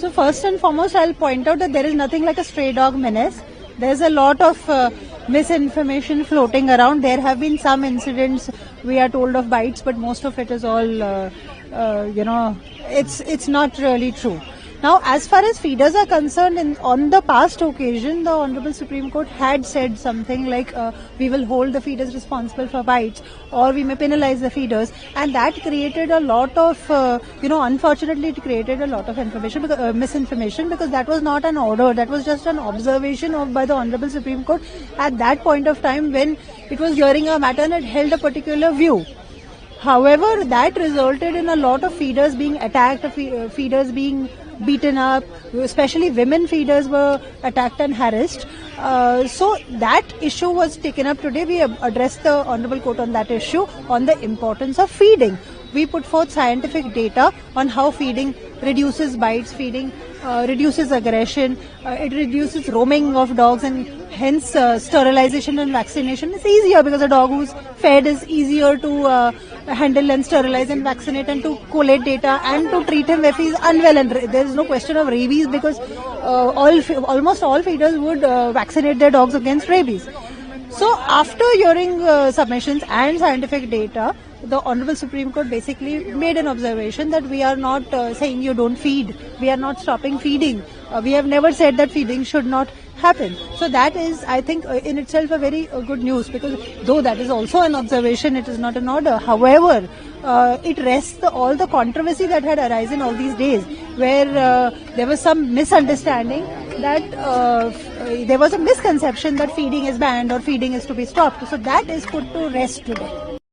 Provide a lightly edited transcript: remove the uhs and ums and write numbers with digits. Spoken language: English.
So first and foremost, I'll point out that there is nothing like a stray dog menace. There's a lot of misinformation floating around. There have been some incidents we are told of bites, but most of it is all, it's not really true. Now, as far as feeders are concerned, on the past occasion, the Honorable Supreme Court had said something like we will hold the feeders responsible for bites, or we may penalize the feeders, and that created a lot of, unfortunately, it created a lot of misinformation, because that was not an order, that was just an observation by the Honorable Supreme Court at that point of time when it was hearing a matter and it held a particular view. However, that resulted in a lot of feeders being attacked, feeders being beaten up, especially women feeders were attacked and harassed. So that issue was taken up today. We addressed the Honorable Court on that issue, on the importance of feeding. We put forth scientific data on how feeding reduces bites, feeding reduces aggression, it reduces roaming of dogs, and hence sterilization and vaccination is easier, because a dog who's fed is easier to handle and sterilize and vaccinate, and to collate data and to treat him if he's unwell. And there is no question of rabies, because almost all feeders would vaccinate their dogs against rabies. So after hearing submissions and scientific data, the Honorable Supreme Court basically made an observation that we are not saying you don't feed. We are not stopping feeding. We have never said that feeding should not happen. So that is, I think, in itself a very good news, because though that is also an observation, it is not an order. However, it rests all the controversy that had arisen all these days, where there was some misunderstanding that there was a misconception that feeding is banned or feeding is to be stopped. So that is put to rest today.